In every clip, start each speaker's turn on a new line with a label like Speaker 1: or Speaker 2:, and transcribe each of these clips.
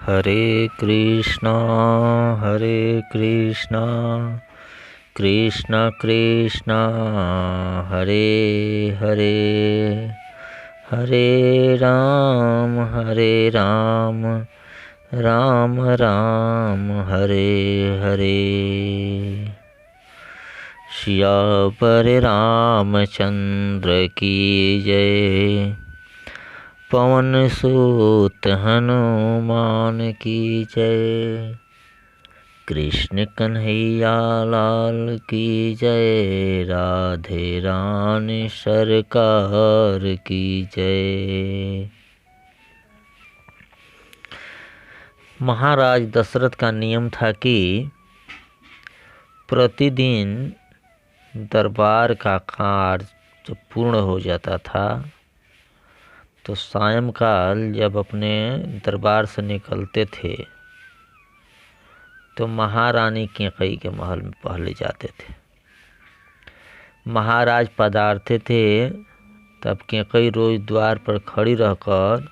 Speaker 1: हरे कृष्णा कृष्ण कृष्ण हरे हरे, हरे राम राम राम हरे हरे। सियावर रामचंद्र की जय, पवन सुत हनुमान की जय। कृष्ण कन्हैया लाल की जय, राधे रानी सरकार की जय। महाराज दशरथ का नियम था कि प्रतिदिन दरबार का कार्य जब पूर्ण हो जाता था तो सायंकाल जब अपने दरबार से निकलते थे तो महारानी कैकेयी के महल में पहले जाते थे। महाराज पधारते थे तब कैकेयी रोज द्वार पर खड़ी रहकर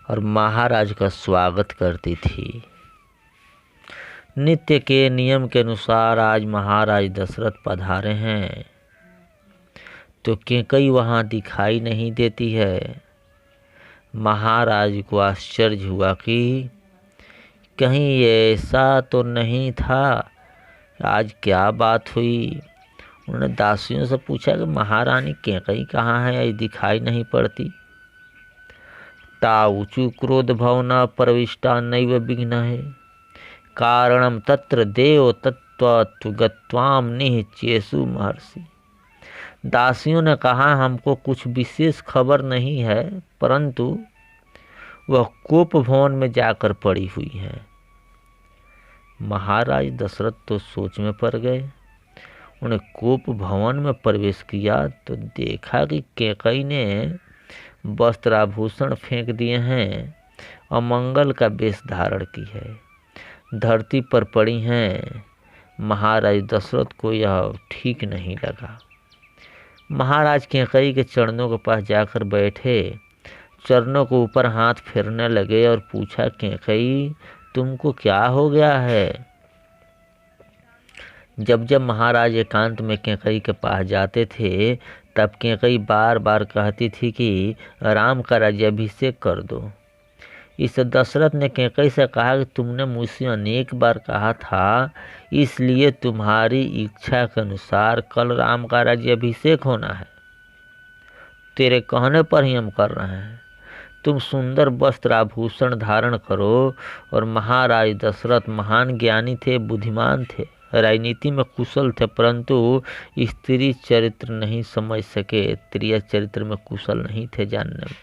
Speaker 1: और महाराज का स्वागत करती थी। नित्य के नियम के अनुसार आज महाराज दशरथ पधारे हैं तो कैकेयी वहाँ दिखाई नहीं देती है। महाराज को आश्चर्य हुआ कि कहीं ऐसा तो नहीं था, आज क्या बात हुई। उन्होंने दासियों से पूछा कि महारानी कैकेयी कहाँ है, आज दिखाई नहीं पड़ती। ताऊचु क्रोध भवना प्रविष्टा नैव विघ्न है, कारणम तत्र देव तत्व गत्वाम निश्चेषु महर्षि। दासियों ने कहा हमको कुछ विशेष खबर नहीं है, परंतु वह कोप भवन में जाकर पड़ी हुई है। महाराज दशरथ तो सोच में पड़ गए। उन्हें कोप भवन में प्रवेश किया तो देखा कि कैकेयी ने वस्त्राभूषण फेंक दिए हैं और मंगल का वेश धारण की है, धरती पर पड़ी हैं। महाराज दशरथ को यह ठीक नहीं लगा। महाराज कैकेयी के चरणों के पास जाकर बैठे, चरणों को ऊपर हाथ फेरने लगे और पूछा कैकेयी तुमको क्या हो गया है। जब जब महाराज एकांत में कैकेयी के पास जाते थे तब कैकेयी बार बार कहती थी कि राम का राज्याभिषेक कर दो। इस दशरथ ने कैकेयी से कहा कि तुमने मुझसे अनेक बार कहा था, इसलिए तुम्हारी इच्छा के अनुसार कल राम का राज्याभिषेक होना है। तेरे कहने पर ही हम कर रहे हैं। तुम सुंदर वस्त्र आभूषण धारण करो। और महाराज दशरथ महान ज्ञानी थे, बुद्धिमान थे, राजनीति में कुशल थे, परंतु स्त्री चरित्र नहीं समझ सके, स्त्रीय चरित्र में कुशल नहीं थे जानने में।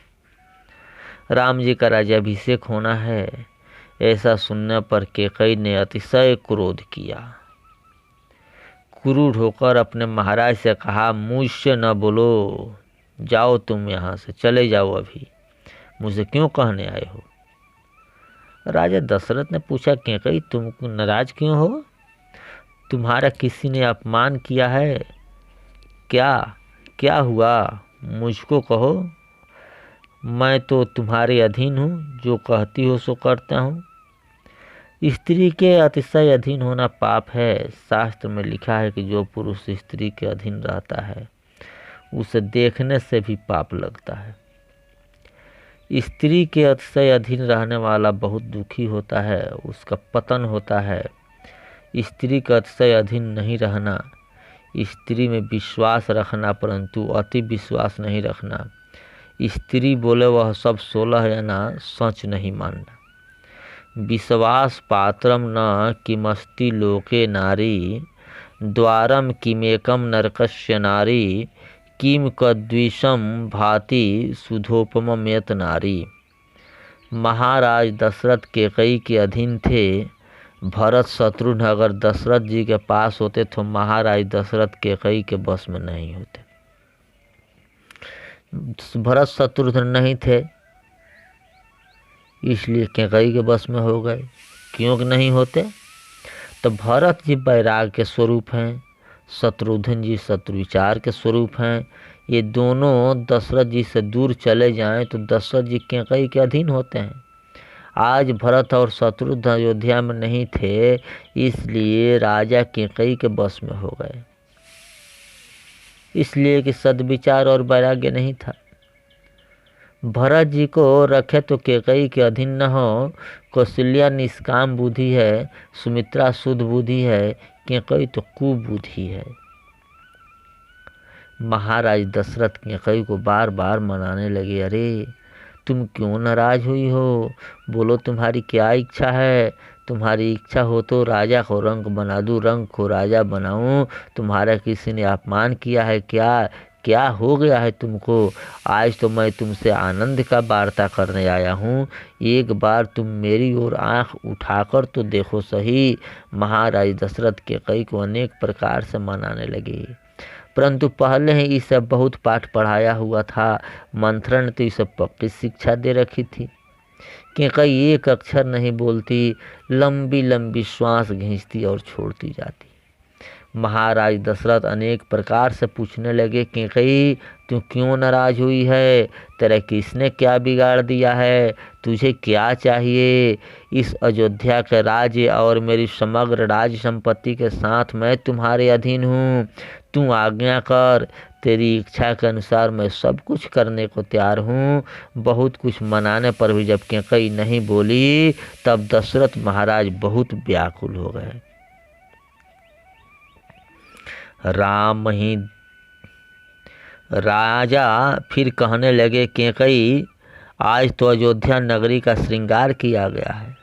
Speaker 1: राम जी का राज्याभिषेक होना है, ऐसा सुनने पर कैकेयी ने अतिशय क्रोध किया। क्रूर होकर अपने महाराज से कहा मुझसे न बोलो, जाओ तुम यहाँ से, चले जाओ, अभी मुझे क्यों कहने आए हो। राजा दशरथ ने पूछा कैकेयी तुम नाराज क्यों हो, तुम्हारा किसी ने अपमान किया है क्या, क्या हुआ, मुझको कहो, मैं तो तुम्हारे अधीन हूँ, जो कहती हो सो करता हूँ। स्त्री के अतिशय अधीन होना पाप है। शास्त्र में लिखा है कि जो पुरुष स्त्री के अधीन रहता है उसे देखने से भी पाप लगता है। स्त्री के अतिशय अधीन रहने वाला बहुत दुखी होता है, उसका पतन होता है। स्त्री का अतिशय अधीन नहीं रहना, स्त्री में विश्वास रखना परंतु अति विश्वास नहीं रखना। स्त्री बोले वह सब 16 है ना, सच नहीं मानना। विश्वास पात्रम न किमस्ति लोके नारी, द्वारम किमेकम नरकस्य नारी, किम कद्विषम भाति सुधोपमेत नारी। महाराज दशरथ कैकेयी के अधीन थे। भरत शत्रुघ्न अगर दशरथ जी के पास होते तो महाराज दशरथ कैकेयी के बस में नहीं होते। भरत शत्रुघ्न नहीं थे इसलिए कैकेयी के बस में हो गए। क्यों नहीं होते, तो भरत जी वैराग के स्वरूप हैं, शत्रुघ्न जी शत्रु विचार के स्वरूप हैं। ये दोनों दशरथ जी से दूर चले जाएं तो दशरथ जी कैकेयी के अधीन होते हैं। आज भरत और शत्रुघ्न अयोध्या में नहीं थे, इसलिए राजा कैकेयी के बस में हो गए, इसलिए कि सद्विचार और वैराग्य नहीं था। भरत जी को रखे तो कैकेयी के अधीन न हो। कौशल्या निष्काम बुद्धि है, सुमित्रा शुद्ध बुद्धि है, कैकेयी तो कुबुद्धि है। महाराज दशरथ कैकेयी को बार बार मनाने लगे, अरे तुम क्यों नाराज हुई हो, बोलो तुम्हारी क्या इच्छा है। तुम्हारी इच्छा हो तो राजा को रंक बना दूं, रंक को राजा बनाऊं। तुम्हारा किसी ने अपमान किया है क्या? क्या हो गया है तुमको? आज तो मैं तुमसे आनंद का वार्ता करने आया हूँ, एक बार तुम मेरी ओर आंख उठाकर तो देखो सही। महाराज दशरथ कैकेयी को अनेक प्रकार से मनाने लगे, परंतु पहले ही ये सब बहुत पाठ पढ़ाया हुआ था। मंथरा ने तो ये सब पक्की शिक्षा दे रखी थी। कैकेयी एक अक्षर नहीं बोलती, लंबी लंबी श्वास खींचती और छोड़ती जाती। महाराज दशरथ अनेक प्रकार से पूछने लगे, कैकेयी तू क्यों नाराज हुई है? तेरा किसने क्या बिगाड़ दिया है? तुझे क्या चाहिए? इस अयोध्या के राज्य और मेरी समग्र राज संपत्ति के साथ मैं तुम्हारे अधीन हूँ। तू आज्ञा कर, तेरी इच्छा के अनुसार मैं सब कुछ करने को तैयार हूँ। बहुत कुछ मनाने पर भी जब कैकेयी नहीं बोली, तब दशरथ महाराज बहुत व्याकुल हो गए। राजा फिर कहने लगे, कैकेयी आज तो अयोध्या नगरी का श्रृंगार किया गया है,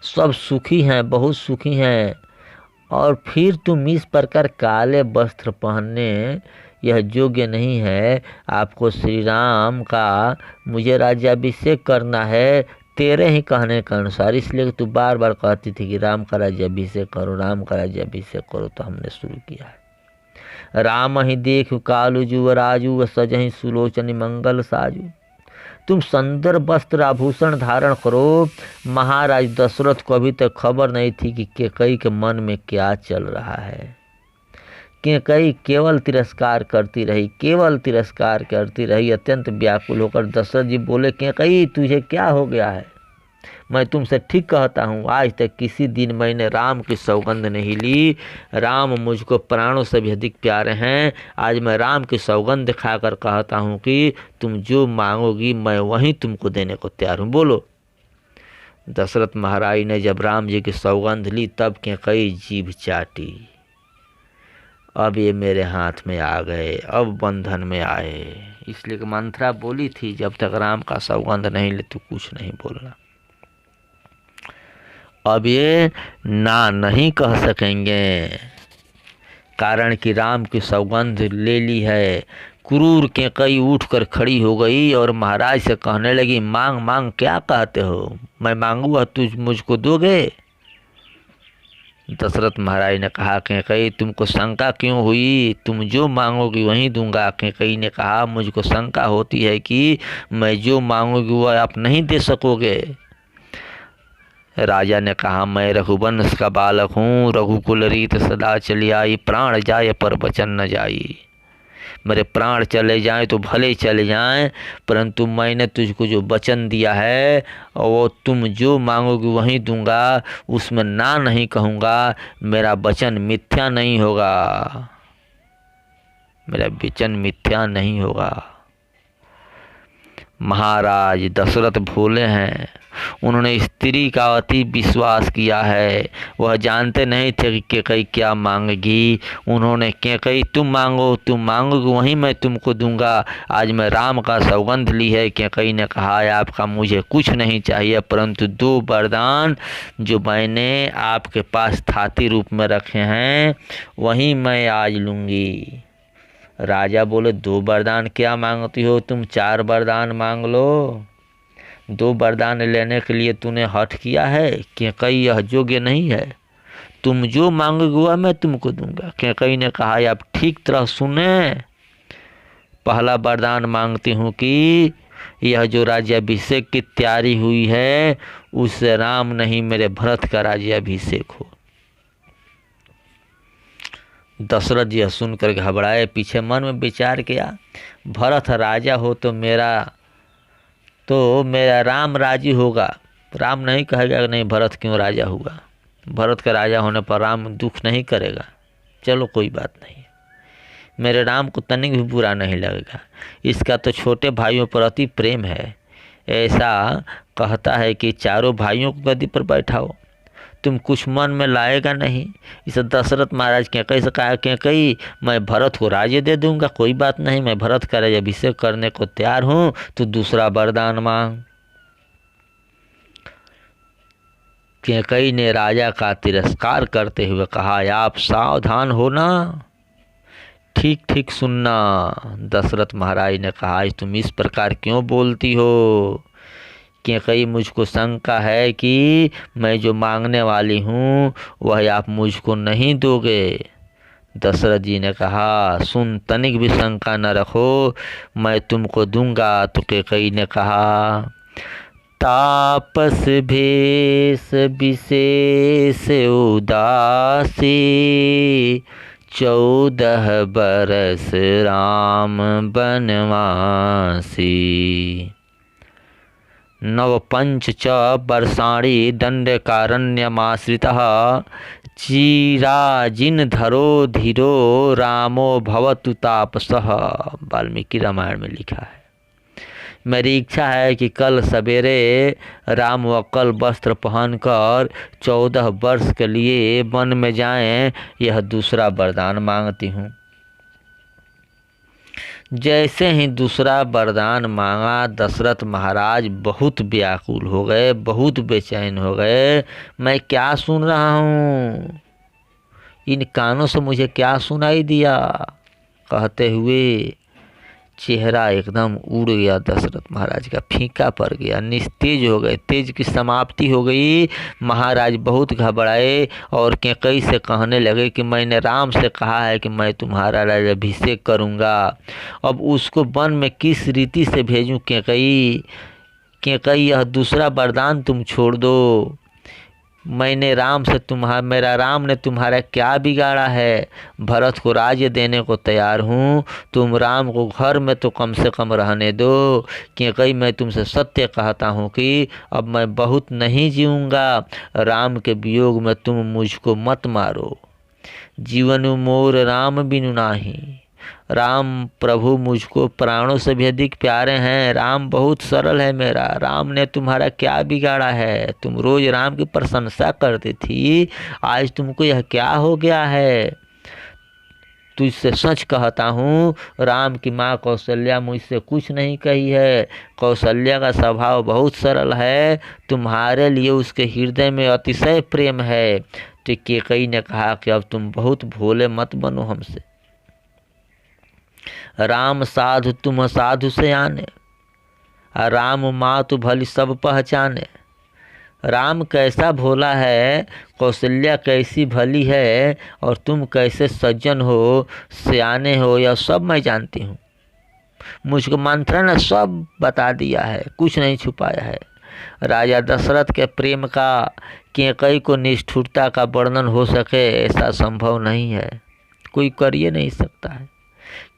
Speaker 1: सब सुखी हैं, बहुत सुखी हैं, और फिर तुम इस प्रकार काले वस्त्र पहनने यह योग्य नहीं है। आपको श्री राम का मुझे राज्याभिषेक करना है तेरे ही कहने के अनुसार, इसलिए तू बार बार कहती थी कि राम का राज्याभिषेक करो, राम का राज्याभिषेक करो, तो हमने शुरू किया है। राम ही देख कालु जुवराजु, सजहि सुलोचन मंगल साजु। तुम सुंदर वस्त्र आभूषण धारण करो। महाराज दशरथ को अभी तक खबर नहीं थी कि कैकेयी के मन में क्या चल रहा है। कैकेयी केवल तिरस्कार करती रही, केवल तिरस्कार करती रही। अत्यंत व्याकुल होकर दशरथ जी बोले, कैकेयी तुझे क्या हो गया है? मैं तुमसे ठीक कहता हूँ, आज तक किसी दिन मैंने राम की सौगंध नहीं ली। राम मुझको प्राणों से भी अधिक प्यारे हैं। आज मैं राम की सौगंध खाकर कहता हूँ कि तुम जो मांगोगी मैं वहीं तुमको देने को तैयार हूँ। बोलो। दशरथ महाराज ने जब राम जी की सौगंध ली, तब कैकेयी जीभ चाटी, अब ये मेरे हाथ में आ गए, अब बंधन में आए। इसलिए मंथरा बोली थी, जब तक राम का सौगंध नहीं ले तो कुछ नहीं बोलना। अब ये ना नहीं कह सकेंगे, कारण कि राम की सौगंध ले ली है। क्रूर कैकेयी उठकर खड़ी हो गई और महाराज से कहने लगी, मांग मांग, क्या कहते हो? मैं मांगूंगा तुझ मुझको दोगे? दशरथ महाराज ने कहा, कैकेयी तुमको शंका क्यों हुई? तुम जो मांगोगी वहीं दूंगा। कैकेयी ने कहा, मुझको शंका होती है कि मैं जो मांगोगी वह आप नहीं दे सकोगे। राजा ने कहा, मैं रघुवंश का बालक हूँ, रघुकुल रीत सदा चली आई, प्राण जाए पर वचन न जाई। मेरे प्राण चले जाएं तो भले चले जाएं, परंतु मैंने तुझको जो वचन दिया है वो तुम जो मांगोगे वहीं दूंगा, उसमें ना नहीं कहूँगा। मेरा वचन मिथ्या नहीं होगा, मेरा वचन मिथ्या नहीं होगा। महाराज दशरथ भोले हैं, उन्होंने स्त्री का अति विश्वास किया है। वह जानते नहीं थे कि कैकेयी क्या मांगेगी। उन्होंने कैकेयी तुम मांगोगे वहीं मैं तुमको दूंगा। आज मैं राम का सौगंध ली है। कैकेयी ने कहा, आपका मुझे कुछ नहीं चाहिए, परंतु 2 वरदान जो मैंने आपके पास थाती रूप में रखे हैं वहीं मैं आज लूँगी। राजा बोले, 2 वरदान क्या मांगती हो तुम? 4 वरदान मांग लो। 2 वरदान लेने के लिए तूने हठ किया है? कैकेयी यह योग्य नहीं है, तुम जो मांगोगे वह मैं तुमको दूंगा। कैकेयी ने कहा, आप ठीक तरह सुने, पहला वरदान मांगती हूँ कि यह जो राज्याभिषेक की तैयारी हुई है उससे राम नहीं मेरे भरत का राज्याभिषेक हो। दशरथ जी सुनकर घबराए, पीछे मन में विचार किया, भरत राजा हो तो मेरा राम राजी होगा, राम नहीं कहेगा कि नहीं भरत क्यों राजा हुआ, भरत का राजा होने पर राम दुख नहीं करेगा, चलो कोई बात नहीं, मेरे राम को तनिक भी बुरा नहीं लगेगा, इसका तो छोटे भाइयों पर अति प्रेम है, ऐसा कहता है कि चारों भाइयों को गद्दी पर बैठाओ, तुम कुछ मन में लाएगा नहीं। इसे दशरथ महाराज कैकई से कहा, कैकई मैं भरत को राज्य दे दूंगा, कोई बात नहीं, मैं भरत का राज्य अभिषेक करने को तैयार हूँ, तो दूसरा वरदान मांग। कैकई ने राजा का तिरस्कार करते हुए कहा, आप सावधान हो ना, ठीक ठीक सुनना। दशरथ महाराज ने कहा, आज तुम इस प्रकार क्यों बोलती हो, कैकई मुझको शंका है कि मैं जो मांगने वाली हूँ वह आप मुझको नहीं दोगे। दशरथ जी ने कहा, सुन, तनिक भी शंका न रखो, मैं तुमको दूंगा। तो कैकई ने कहा, तापस भेष विशेष उदासी, 14 बरस राम बनवासी, नवपंच च वर्षाणि दंडकारण्यमाश्रितः, चिराजिनधरो धीरो रामो भवतु तापसः। वाल्मीकि रामायण में लिखा है, मेरी इच्छा है कि कल सवेरे राम वक्कल वस्त्र पहनकर 14 वर्ष के लिए वन में जाएं, यह दूसरा वरदान मांगती हूँ। जैसे ही दूसरा वरदान मांगा, दशरथ महाराज बहुत व्याकुल हो गए, बहुत बेचैन हो गए। मैं क्या सुन रहा हूँ, इन कानों से मुझे क्या सुनाई दिया, कहते हुए चेहरा एकदम उड़ गया दशरथ महाराज का, फीका पड़ गया, निस्तेज हो गए, तेज की समाप्ति हो गई। महाराज बहुत घबराए और कैकई से कहने लगे कि मैंने राम से कहा है कि मैं तुम्हारा राज्याभिषेक करूंगा, अब उसको वन में किस रीति से भेजूं कैकई, कैकई यह दूसरा वरदान तुम छोड़ दो। मैंने राम से मेरा राम ने तुम्हारा क्या बिगाड़ा है, भरत को राज्य देने को तैयार हूँ, तुम राम को घर में तो कम से कम रहने दो। क्योंकि मैं तुमसे सत्य कहता हूँ कि अब मैं बहुत नहीं जीऊँगा, राम के वियोग में तुम मुझको मत मारो। जीवन मोर राम बिनु नाही, राम प्रभु मुझको प्राणों से भी अधिक प्यारे हैं, राम बहुत सरल है मेरा, राम ने तुम्हारा क्या बिगाड़ा है, तुम रोज राम की प्रशंसा करती थी, आज तुमको यह क्या हो गया है। तुझसे सच कहता हूँ, राम की माँ कौशल्या मुझसे कुछ नहीं कही है, कौशल्या का स्वभाव बहुत सरल है, तुम्हारे लिए उसके हृदय में अतिशय प्रेम है। तो कैकई ने कहा कि अब तुम बहुत भोले मत बनो हमसे, राम साधु तुम साधु से आने, राम मातु भली सब पहचाने। राम कैसा भोला है, कौशल्या कैसी भली है, और तुम कैसे सज्जन हो, सियाने हो, यह सब मैं जानती हूँ। मुझको मंत्रा ने सब बता दिया है, कुछ नहीं छुपाया है। राजा दशरथ के प्रेम का, कैकई को निष्ठुरता का वर्णन हो सके ऐसा संभव नहीं है, कोई कर ही नहीं सकता है।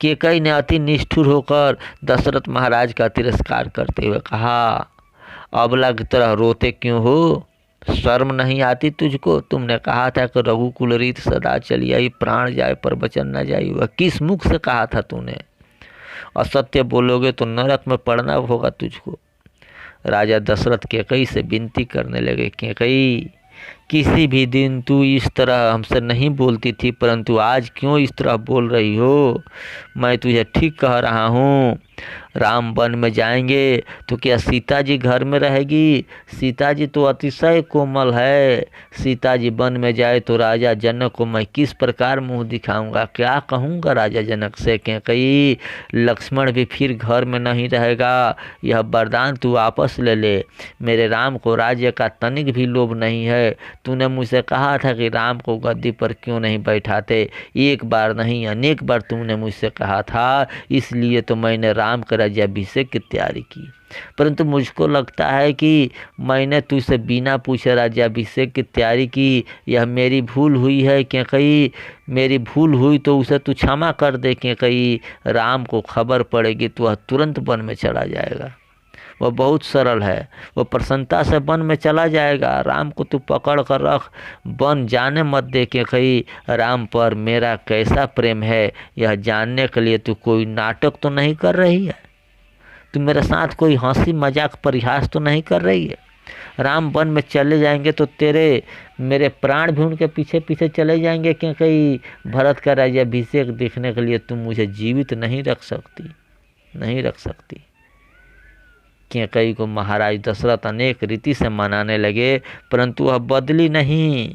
Speaker 1: कैकई ने अति निष्ठुर होकर दशरथ महाराज का तिरस्कार करते हुए कहा, अबला की तरह रोते क्यों हो, शर्म नहीं आती तुझको, तुमने कहा था कि रघुकुल रीत सदा चली आई, प्राण जाए पर वचन न जाए, वह किस मुख से कहा था तूने, असत्य बोलोगे तो नरक में पड़ना होगा तुझको। राजा दशरथ कैकई से विनती करने लगे, कैकई किसी भी दिन तू इस तरह हमसे नहीं बोलती थी, परंतु आज क्यों इस तरह बोल रही हो, मैं तुझे ठीक कह रहा हूँ। राम वन में जाएंगे तो क्या सीता जी घर में रहेगी, सीता जी तो अतिशय कोमल है, सीता जी वन में जाए तो राजा जनक को मैं किस प्रकार मुंह दिखाऊंगा, क्या कहूँगा राजा जनक से। कैकई लक्ष्मण भी फिर घर में नहीं रहेगा, यह वरदान तू वापस ले ले, मेरे राम को राज्य का तनिक भी लोभ नहीं है, तूने मुझसे कहा था कि राम को गद्दी पर क्यों नहीं बैठाते, एक बार नहीं अनेक बार तुमने मुझसे कहा था, इसलिए तो मैंने राम का राज्याभिषेक की तैयारी की, परंतु मुझको लगता है कि मैंने तुझसे बिना पूछे राज्याभिषेक की तैयारी की, यह मेरी भूल हुई है। कैकई मेरी भूल हुई तो उसे तू क्षमा कर दे, कैकई राम को खबर पड़ेगी तो वह तुरंत वन में चला जाएगा, वह बहुत सरल है। वह प्रसन्नता से वन में चला जाएगा। राम को तू पकड़ कर रख, वन जाने मत दे कि कहीं राम पर मेरा कैसा प्रेम है, यह जानने के लिए तू कोई नाटक तो नहीं कर रही है, तू मेरे साथ कोई हंसी मजाक परिहास तो नहीं कर रही है। राम वन में चले जाएंगे तो तेरे मेरे प्राण भी उनके पीछे पीछे चले जाएंगे, क्योंकि भरत का राज्याभिषेक देखने के लिए तुम मुझे जीवित नहीं रख सकती, नहीं रख सकती। कैकेयी को महाराज दशरथ अनेक रीति से मनाने लगे, परंतु वह बदली नहीं।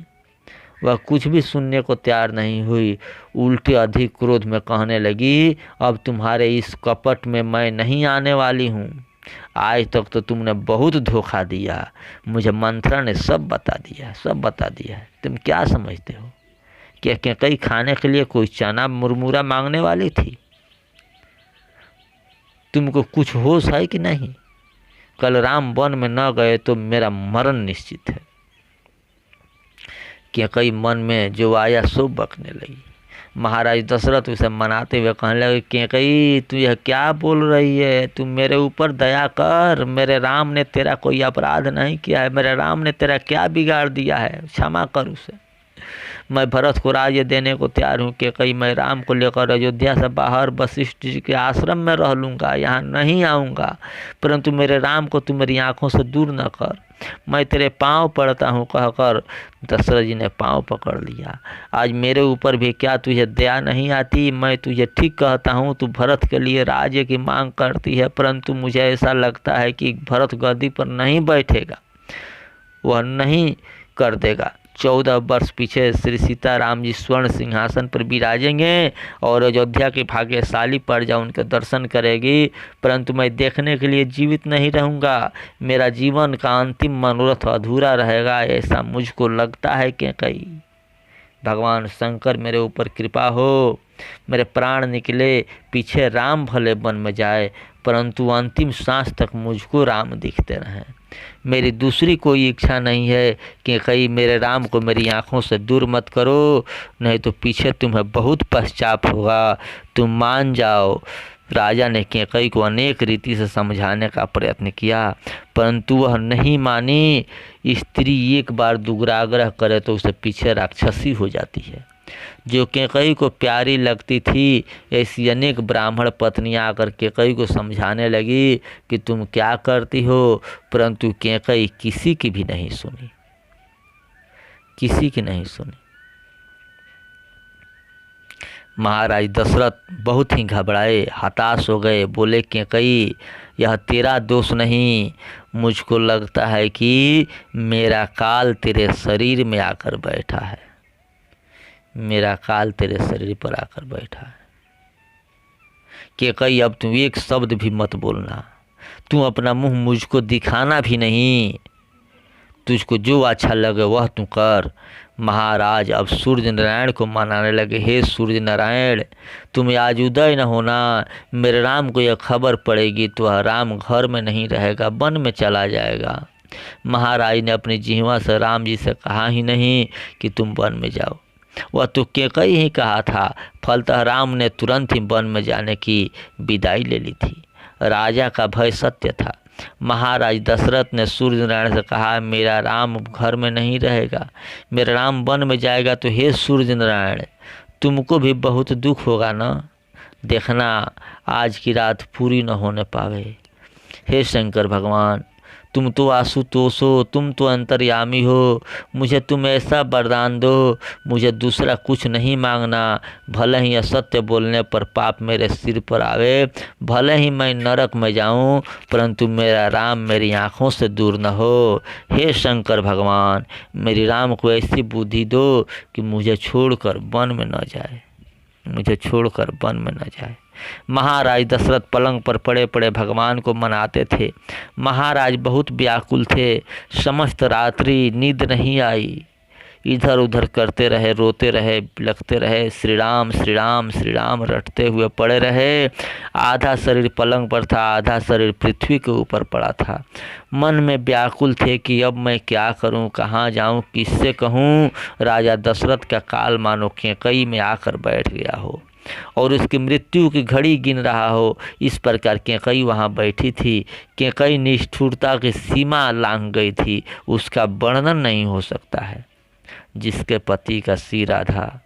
Speaker 1: वह कुछ भी सुनने को तैयार नहीं हुई। उल्टे अधिक क्रोध में कहने लगी, अब तुम्हारे इस कपट में मैं नहीं आने वाली हूँ। आज तक तो तुमने बहुत धोखा दिया, मुझे मंथरा ने सब बता दिया, सब बता दिया। तुम क्या समझते हो कि कैकेयी खाने के लिए कोई चना मुरमुरा मांगने वाली थी? तुमको कुछ होश है कि नहीं? कल राम वन में न गए तो मेरा मरण निश्चित है। कैकेयी मन में जो आया सो बकने लगी। महाराज दशरथ उसे मनाते हुए कहने लगे, कैकेयी तू यह क्या बोल रही है? तू मेरे ऊपर दया कर, मेरे राम ने तेरा कोई अपराध नहीं किया है, मेरे राम ने तेरा क्या बिगाड़ दिया है, क्षमा कर उसे। मैं भरत को राज्य देने को तैयार हूँ कैकेयी, मैं राम को लेकर अयोध्या से बाहर वशिष्ठ जी के आश्रम में रह लूँगा, यहाँ नहीं आऊँगा, परंतु मेरे राम को तू मेरी आँखों से दूर न कर, मैं तेरे पाँव पड़ता हूँ कहकर दशरथ जी ने पाँव पकड़ लिया। आज मेरे ऊपर भी क्या तुझे दया नहीं आती? मैं तुझे ठीक कहता हूँ, तू भरत के लिए राज्य की मांग करती है, परंतु मुझे ऐसा लगता है कि भरत गद्दी पर नहीं बैठेगा, वह नहीं कर देगा। 14 वर्ष पीछे श्री सीता राम जी स्वर्ण सिंहासन पर विराजेंगे और अयोध्या की भाग्यशाली प्रजा उनके दर्शन करेगी, परंतु मैं देखने के लिए जीवित नहीं रहूँगा। मेरा जीवन का अंतिम मनोरथ अधूरा रहेगा, ऐसा मुझको लगता है कैकेयी। भगवान शंकर मेरे ऊपर कृपा हो, मेरे प्राण निकले, पीछे राम भले वन में जाए, परंतु अंतिम सांस तक मुझको राम दिखते रहें। मेरी दूसरी कोई इच्छा नहीं है कि कहीं मेरे राम को मेरी आँखों से दूर मत करो, नहीं तो पीछे तुम्हें बहुत पश्चाताप होगा, तुम मान जाओ। राजा ने कैकेयी को अनेक रीति से समझाने का प्रयत्न किया, परंतु वह नहीं मानी। स्त्री एक बार दुराग्रह करे तो उसे पीछे राक्षसी हो जाती है। जो कैकेयी को प्यारी लगती थी, ऐसी अनेक ब्राह्मण पत्नियां आकर कैकेयी को समझाने लगी कि तुम क्या करती हो, परंतु कैकेयी किसी की भी नहीं सुनी, किसी की नहीं सुनी। महाराज दशरथ बहुत ही घबराए, हताश हो गए, बोले कैकेयी यह तेरा दोष नहीं, मुझको लगता है कि मेरा काल तेरे शरीर में आकर बैठा है, मेरा काल तेरे शरीर पर आकर बैठा है। कैकेयी अब तुम एक शब्द भी मत बोलना, तू अपना मुंह मुझको दिखाना भी नहीं, तुझको जो अच्छा लगे वह तू कर। महाराज अब सूर्य नारायण को मनाने लगे, हे सूर्य नारायण तुम आज उदय न होना, मेरे राम को यह खबर पड़ेगी तो वह राम घर में नहीं रहेगा, वन में चला जाएगा। महाराज ने अपनी जिह्वा से राम जी से कहा ही नहीं कि तुम वन में जाओ, वह तो कैकेयी ही कहा था। फलतः राम ने तुरंत ही वन में जाने की विदाई ले ली थी। राजा का भय सत्य था। महाराज दशरथ ने सूर्य नारायण से कहा, मेरा राम घर में नहीं रहेगा, मेरा राम वन में जाएगा, तो हे सूर्य नारायण तुमको भी बहुत दुख होगा ना, देखना आज की रात पूरी न होने पावे। हे शंकर भगवान तुम तो आशुतोष हो, तुम तो अंतर्यामी हो, मुझे तुम ऐसा वरदान दो, मुझे दूसरा कुछ नहीं मांगना। भले ही असत्य बोलने पर पाप मेरे सिर पर आवे, भले ही मैं नरक में जाऊं, परंतु मेरा राम मेरी आँखों से दूर न हो। हे शंकर भगवान मेरी राम को ऐसी बुद्धि दो कि मुझे छोड़कर वन में न जाए, मुझे छोड़कर वन में न जाए। महाराज दशरथ पलंग पर पड़े पड़े भगवान को मनाते थे। महाराज बहुत व्याकुल थे, समस्त रात्रि नींद नहीं आई, इधर उधर करते रहे, रोते रहे, बिलखते रहे, श्री राम श्री राम श्री राम रटते हुए पड़े रहे। आधा शरीर पलंग पर था, आधा शरीर पृथ्वी के ऊपर पड़ा था। मन में व्याकुल थे कि अब मैं क्या करूं, कहाँ जाऊं, किससे कहूं। राजा दशरथ का काल मानो कैकेयी में आकर बैठ गया हो। और उसकी मृत्यु की घड़ी गिन रहा हो, इस प्रकार कैकई वहाँ बैठी थी। कैकई निष्ठुरता की सीमा लांघ गई थी, उसका वर्णन नहीं हो सकता है। जिसके पति का सिर आधा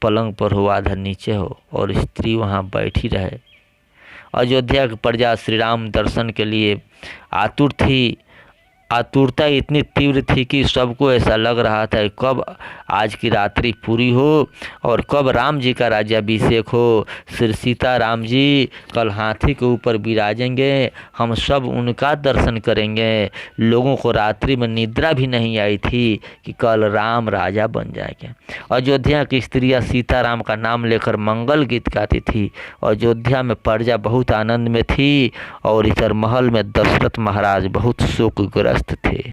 Speaker 1: पलंग पर हो आधा नीचे हो और स्त्री वहाँ बैठी रहे। अयोध्या की प्रजा श्री राम दर्शन के लिए आतुर थी। आतुरता इतनी तीव्र थी कि सबको ऐसा लग रहा था कि कब आज की रात्रि पूरी हो और कब राम जी का राज्याभिषेक हो। श्री सीता राम जी कल हाथी के ऊपर विराजेंगे, हम सब उनका दर्शन करेंगे। लोगों को रात्रि में निद्रा भी नहीं आई थी कि कल राम राजा बन जाएंगे। अयोध्या की स्त्रियां सीताराम का नाम लेकर मंगल गीत गाती थी। अयोध्या में प्रजा बहुत आनंद में थी और इधर महल में दशरथ महाराज बहुत शोकग्रस्त थे।